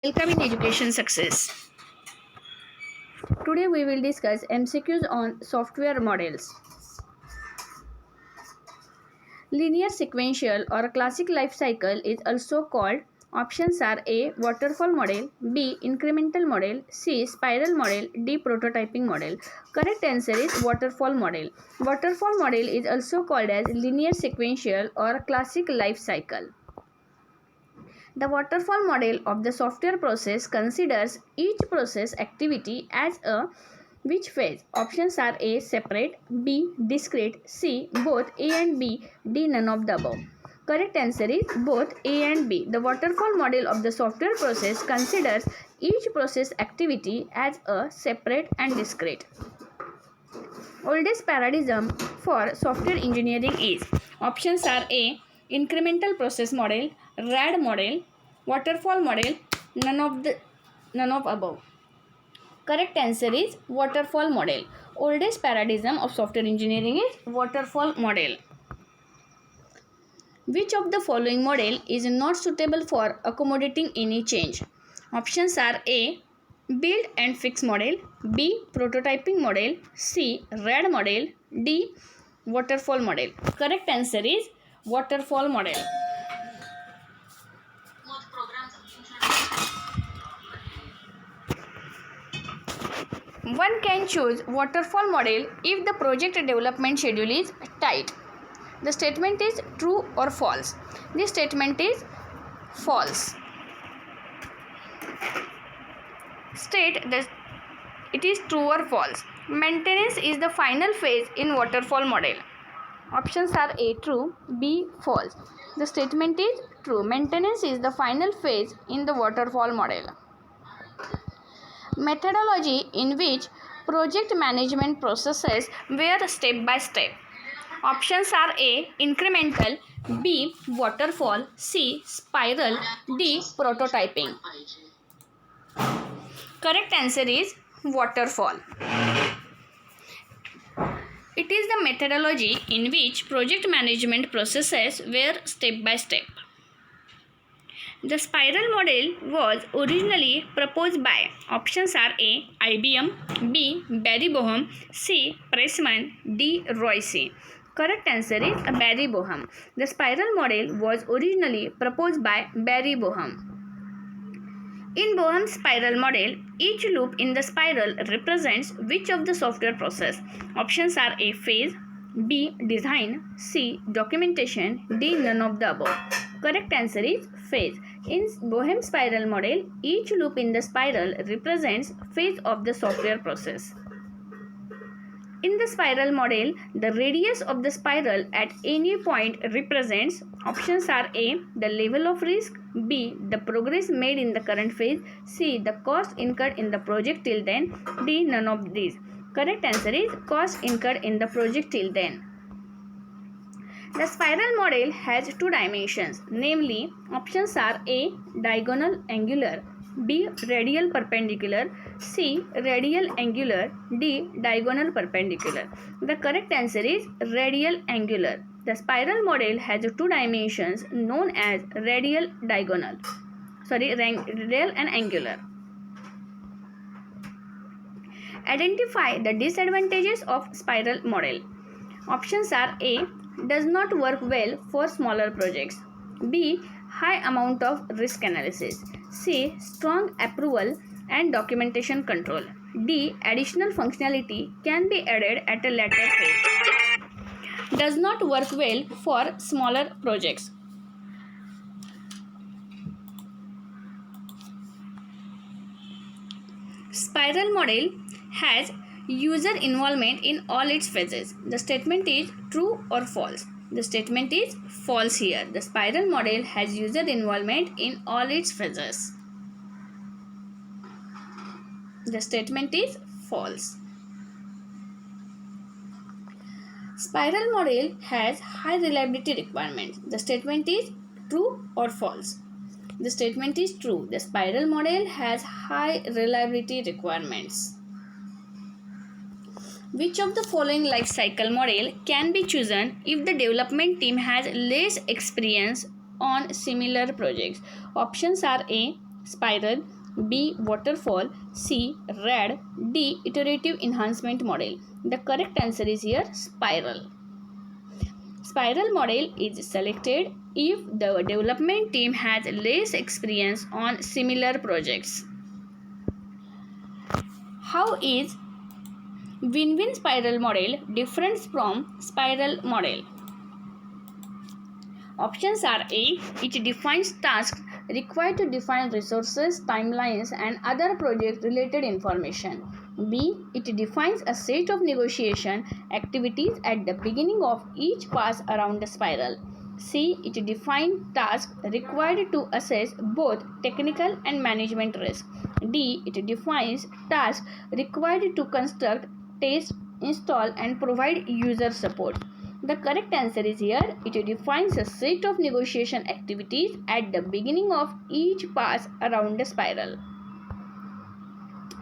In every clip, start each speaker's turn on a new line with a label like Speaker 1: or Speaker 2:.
Speaker 1: Welcome in Education Success. Today we will discuss MCQs on software models. Linear sequential or classic life cycle is also called. Options are A. Waterfall model, B. Incremental model, C. Spiral model, D. Prototyping model. Correct answer is waterfall model. Waterfall model is also called as linear sequential or classic life cycle. The waterfall model of the software process considers each process activity as a which phase? Options are A. Separate, B. Discrete, C. Both A and B, D. None of the above. Correct answer is both A and B. The waterfall model of the software process considers each process activity as a separate and discrete. Oldest paradigm for software engineering is. Options are A. Incremental process model, RAD model, waterfall model, none of above. Correct answer is waterfall model. Oldest paradigm of software engineering is waterfall model. Which of the following model is not suitable for accommodating any change? Options are A. Build and fix model, B. Prototyping model, C. RAD model, D. Waterfall model. Correct answer is waterfall model. One can choose waterfall model if the project development schedule is tight. The statement is true or false. This statement is false. State that it is true or false. Maintenance is the final phase in waterfall model. Options are A. True, B. False. The statement is true. Maintenance is the final phase in the waterfall model. Methodology in which project management processes were step by step. Options are A. Incremental, B. Waterfall, C. Spiral, D. Prototyping. Correct answer is waterfall. It is the methodology in which project management processes were step by step. The spiral model was originally proposed by. Options are A. IBM, B. Barry Boehm, C. Pressman, D. Royce. Correct answer is Barry Boehm. The spiral model was originally proposed by Barry Boehm. In Boehm's spiral model, each loop in the spiral represents which of the software process? Options are A. Phase, B. Design, C. Documentation, D. None of the above. Correct answer is phase. In Boehm's spiral model, each loop in the spiral represents phase of the software process. In the spiral model, the radius of the spiral at any point represents. Options are A. The level of risk, B. The progress made in the current phase, C. The cost incurred in the project till then, D. None of these. Correct answer is cost incurred in the project till then. The spiral model has two dimensions, namely options are A. Diagonal angular, B. Radial perpendicular, C. Radial angular, D. Diagonal perpendicular. The correct answer is radial angular. The spiral model has two dimensions known as radial and angular. Identify the disadvantages of spiral model. Options are A. Does not work well for smaller projects, B. High amount of risk analysis, C. Strong approval and documentation control, D. Additional functionality can be added at a later phase. Does not work well for smaller projects. Spiral model has user involvement in all its phases. The statement is true or false. The statement is false here. The spiral model has user involvement in all its phases. The statement is false. Spiral model has high reliability requirements. The statement is true or false. The statement is true. The spiral model has high reliability requirements. Which of the following life cycle model can be chosen if the development team has less experience on similar projects? Options are A. spiral, B. waterfall, C. RAD, D. iterative enhancement model. The correct answer is here spiral. Spiral model is selected if the development team has less experience on similar projects. How is win-win spiral model different from spiral model? Options are A. It defines tasks required to define resources, timelines, and other project-related information. B. It defines a set of negotiation activities at the beginning of each pass around the spiral. C. It defines tasks required to assess both technical and management risk. D. It defines tasks required to construct, test, install, and provide user support. The correct answer is here. It defines a set of negotiation activities at the beginning of each pass around the spiral.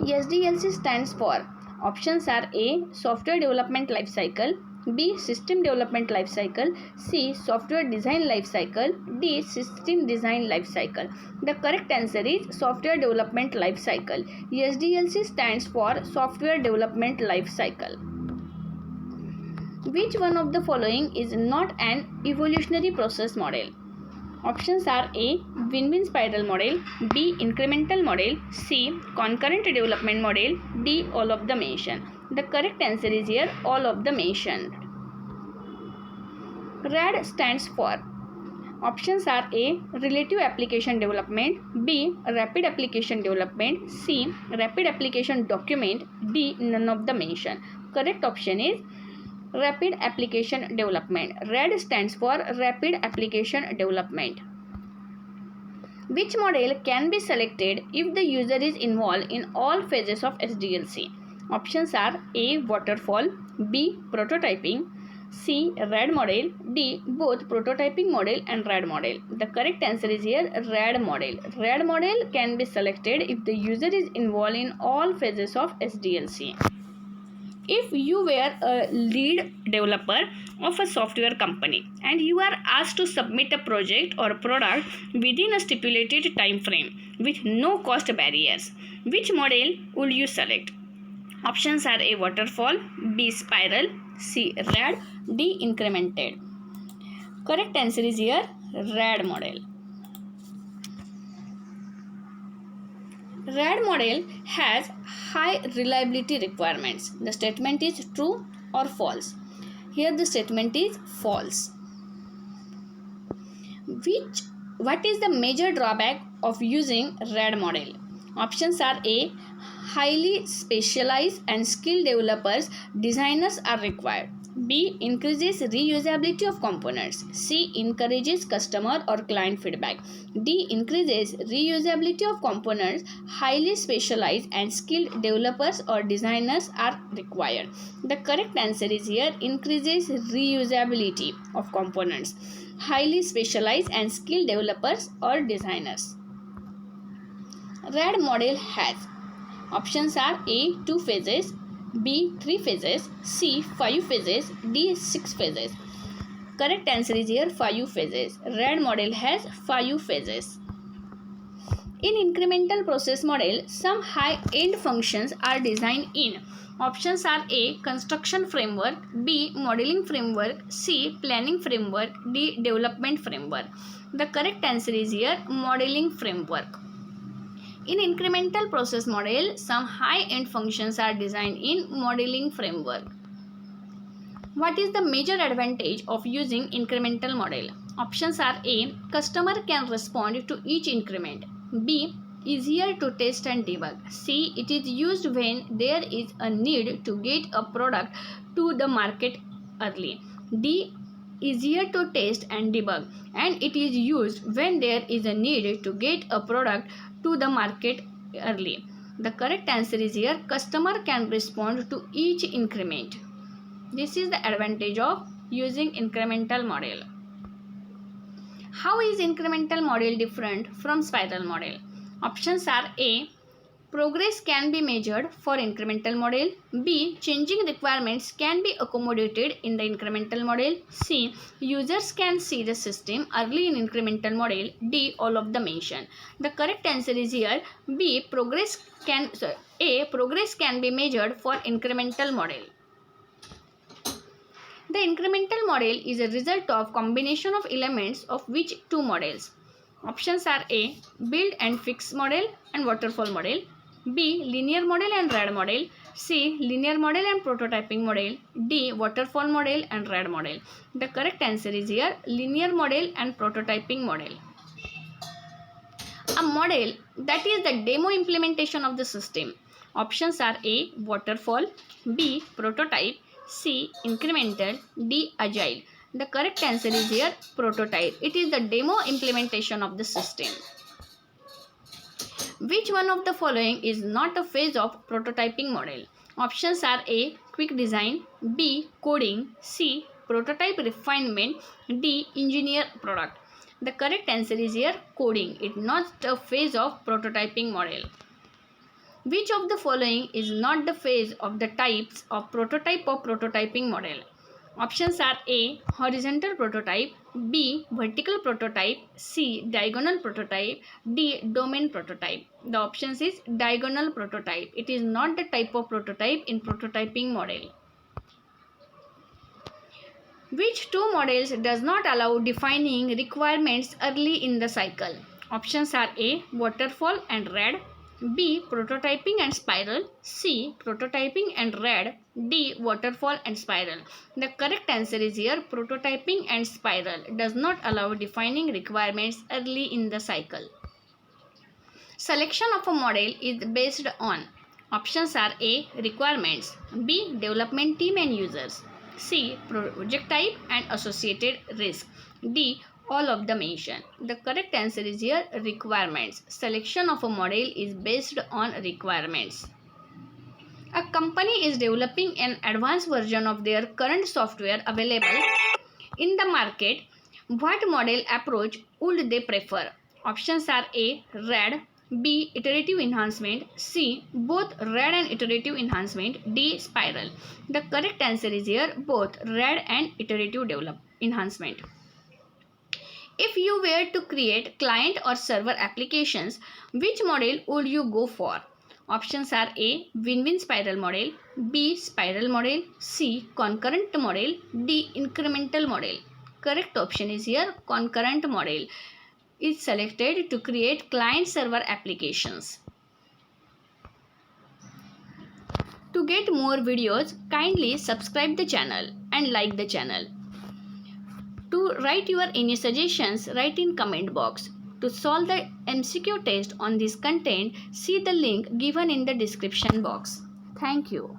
Speaker 1: SDLC stands for, options are A. Software Development Lifecycle, B. System Development Lifecycle, C. Software Design Lifecycle, D. System Design Lifecycle. The correct answer is Software Development Lifecycle. SDLC stands for Software Development Lifecycle. Which one of the following is not an evolutionary process model? Options are A. Win-win spiral model, B. Incremental model, C. Concurrent development model, D. All of the mentioned. The correct answer is here all of the mentioned. RAD stands for, options are A. Relative application development, B. Rapid application development, C. Rapid application document, D. None of the mentioned. Correct option is Rapid Application Development. RAD stands for Rapid Application Development. Which model can be selected if the user is involved in all phases of SDLC? Options are A. Waterfall, B. Prototyping, C. RAD model, D. Both prototyping model and RAD model. The correct answer is here RAD model. RAD model can be selected if the user is involved in all phases of SDLC. If you were a lead developer of a software company and you are asked to submit a project or a product within a stipulated time frame with no cost barriers, which model would you select? Options are A. Waterfall, B. Spiral, C. RAD, D. Incremented. Correct answer is here RAD model. RAD model has high reliability requirements. The statement is true or false. Here the statement is false. What is the major drawback of using RAD model? Options are A. Highly specialized and skilled developers, designers are required. B. Increases reusability of components. C. Encourages customer or client feedback. D. Increases reusability of components. Highly specialized and skilled developers or designers are required. The correct answer is here increases reusability of components. Highly specialized and skilled developers or designers. RAD model has, options are A. 2 phases, B. 3 phases, C. 5 phases, D. 6 phases. Correct answer is here 5 phases. RAD model has 5 phases. In incremental process model, some high-end functions are designed in. Options are A. Construction framework, B. Modeling framework, C. Planning framework, D. Development framework. The correct answer is here modeling framework. In incremental process model, some high-end functions are designed in modeling framework. What is the major advantage of using incremental model? Options are A. Customer can respond to each increment. B. Easier to test and debug. C. It is used when there is a need to get a product to the market early. D. Easier to test and debug, and it is used when there is a need to get a product to the market early. The correct answer is here customer can respond to each increment. This is the advantage of using incremental model. How is incremental model different from spiral model? Options are A. Progress can be measured for incremental model. B. Changing requirements can be accommodated in the incremental model. C. Users can see the system early in incremental model. D. All of the mentioned. The correct answer is here B. Progress can be measured for incremental model. The incremental model is a result of combination of elements of which two models. Options are A. Build and fix model and waterfall model. B. Linear model and RAD model. C. Linear model and prototyping model. D. Waterfall model and RAD model. The correct answer is here linear model and prototyping model. A model that is the demo implementation of the system. Options are A. Waterfall. B. Prototype. C. Incremental. D. Agile. The correct answer is here prototype. It is the demo implementation of the system. Which one of the following is not a phase of prototyping model? Options are A. Quick design. B. Coding. C. Prototype refinement. D. Engineer product. The correct answer is here coding. It is not a phase of prototyping model. Which of the following is not the phase of the types of prototype or prototyping model? Options are A. Horizontal prototype. B. Vertical prototype. C. Diagonal prototype. D. Domain prototype. The options is diagonal prototype. It is not the type of prototype in prototyping model. Which two models does not allow defining requirements early in the cycle? Options are A. Waterfall and RAD. B. Prototyping and spiral. C. Prototyping and RAD. D. Waterfall and spiral. The correct answer is here prototyping and spiral does not allow defining requirements early in the cycle. Selection of a model is based on options are A. Requirements. B. Development team and users. C. Project type and associated risk. D. All of the mentioned. The correct answer is here requirements. Selection of a model is based on requirements. A company is developing an advanced version of their current software available in the market. What model approach would they prefer? Options are A. RAD. B. Iterative enhancement. C. Both RAD and iterative enhancement. D. Spiral. The correct answer is here both RAD and iterative enhancement. If you were to create client or server applications, which model would you go for? Options are A. Win-win spiral model. B. Spiral model. C. Concurrent model. D. Incremental model. Correct option is here concurrent model is selected to create client server applications. To get more videos, kindly subscribe the channel and like the channel. To write your any suggestions, write in comment box. To solve the MCQ test on this content, see the link given in the description box. Thank you.